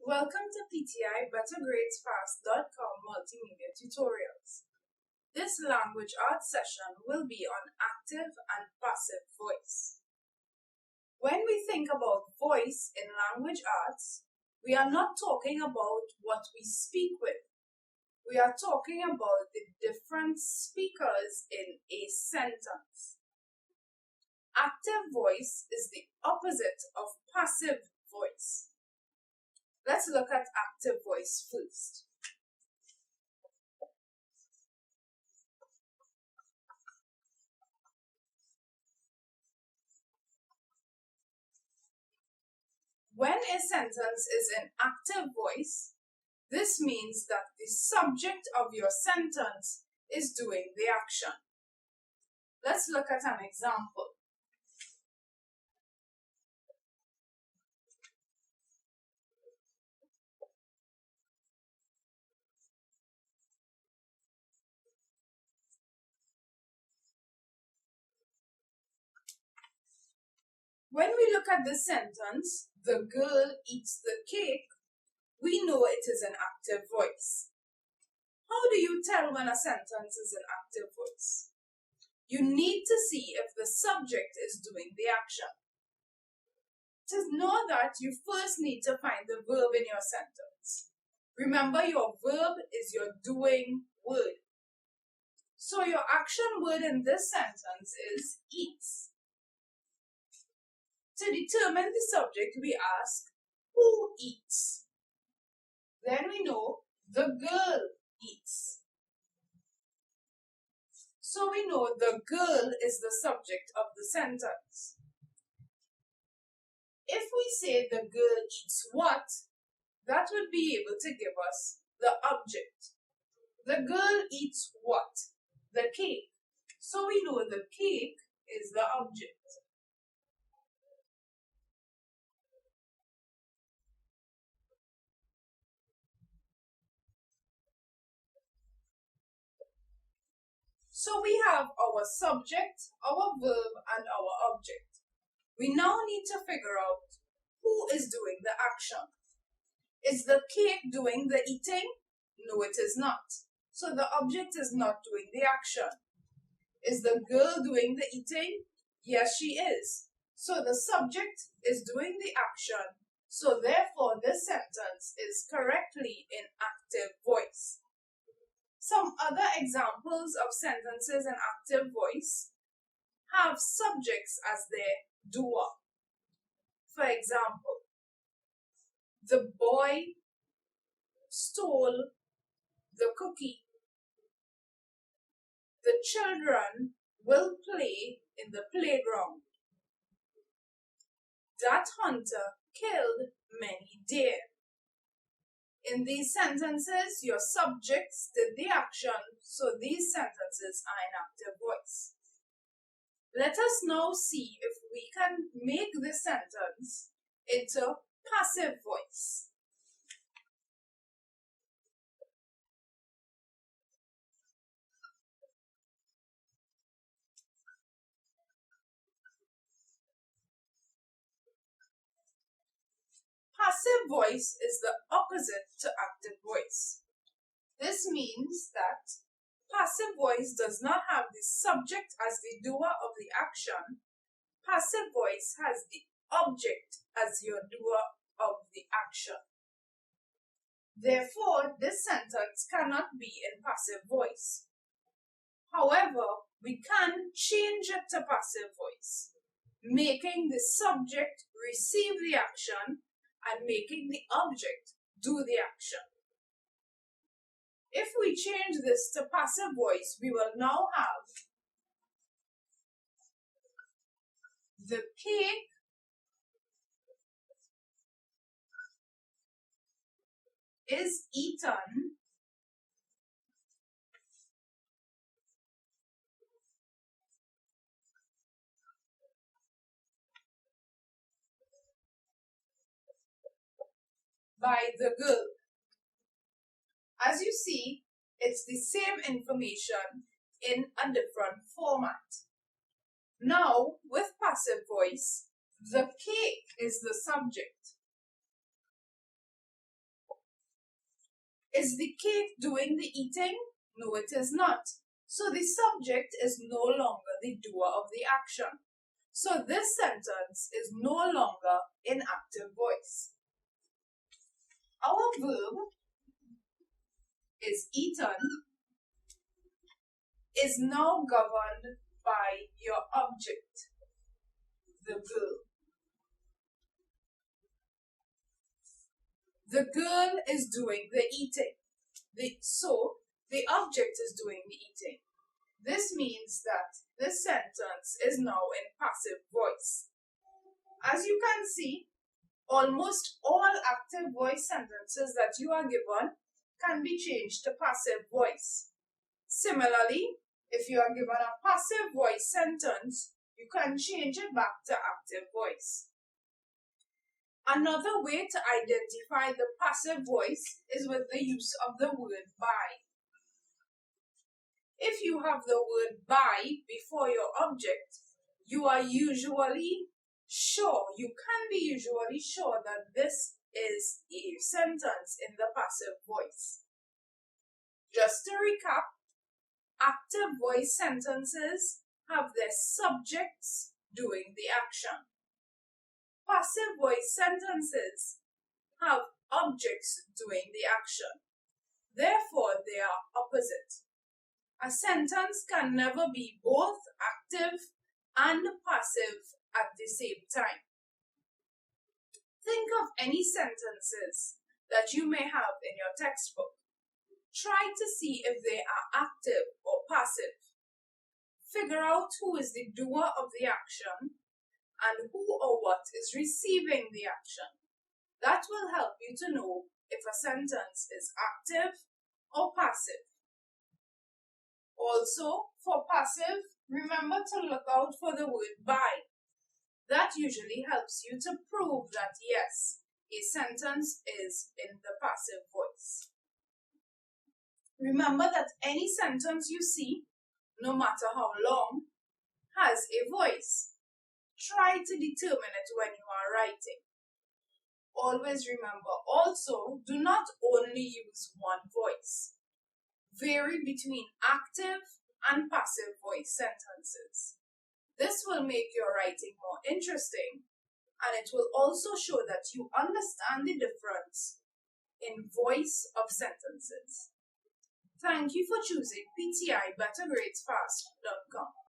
Welcome to PTI BetterGradesFast.com multimedia tutorials. This language arts session will be on active and passive voice. When we think about voice in language arts, we are not talking about what we speak with. We are talking about the different speakers in a sentence. Active voice is the opposite of passive voice. Let's look at active voice first. When a sentence is in active voice, this means that the subject of your sentence is doing the action. Let's look at an example. When we look at the sentence, the girl eats the cake, we know it is an active voice. How do you tell when a sentence is an active voice? You need to see if the subject is doing the action. To know that, you first need to find the verb in your sentence. Remember, your verb is your doing word. So your action word in this sentence is eats. To determine the subject, we ask, who eats? Then we know the girl eats. So we know the girl is the subject of the sentence. If we say the girl eats what, that would be able to give us the object. The girl eats what? The cake. So we know the cake is the object. So we have our subject, our verb, and our object. We now need to figure out who is doing the action. Is the cake doing the eating? No, it is not. So the object is not doing the action. Is the girl doing the eating? Yes, she is. So the subject is doing the action. So therefore, this sentence is correctly in active voice. Some other examples of sentences in active voice have subjects as their doer. For example, the boy stole the cookie. The children will play in the playground. That hunter killed many deer. In these sentences, your subjects did the action, so these sentences are in active voice. Let us now see if we can make this sentence into passive voice. Passive voice is the opposite to active voice. This means that passive voice does not have the subject as the doer of the action. Passive voice has the object as your doer of the action. Therefore, this sentence cannot be in passive voice. However, we can change it to passive voice, making the subject receive the action and making the object do the action. If we change this to passive voice, we will now have the cake is eaten by the girl. As you see, it's the same information in a different format. Now, with passive voice, the cake is the subject. Is the cake doing the eating? No, it is not. So the subject is no longer the doer of the action. So this sentence is no longer in active voice. Our verb is eaten is now governed by your object, the girl. The girl is doing the eating. So the object is doing the eating. This means that this sentence is now in passive voice. As you can see, almost all active voice sentences that you are given can be changed to passive voice. Similarly, if you are given a passive voice sentence, you can change it back to active voice. Another way to identify the passive voice is with the use of the word by. If you have the word by before your object, you can be usually sure that this is a sentence in the passive voice. Just to recap, active voice sentences have their subjects doing the action. Passive voice sentences have objects doing the action. Therefore, they are opposite. A sentence can never be both active and passive at the same time. Think of any sentences that you may have in your textbook. Try to see if they are active or passive. Figure out who is the doer of the action and who or what is receiving the action. That will help you to know if a sentence is active or passive. Also, for passive, remember to look out for the word by. That usually helps you to prove that yes, a sentence is in the passive voice. Remember that any sentence you see, no matter how long, has a voice. Try to determine it when you are writing. Always remember, also, do not only use one voice. Vary between active and passive voice sentences. This will make your writing more interesting, and it will also show that you understand the difference in voice of sentences. Thank you for choosing PTI BetterGradesFast.com.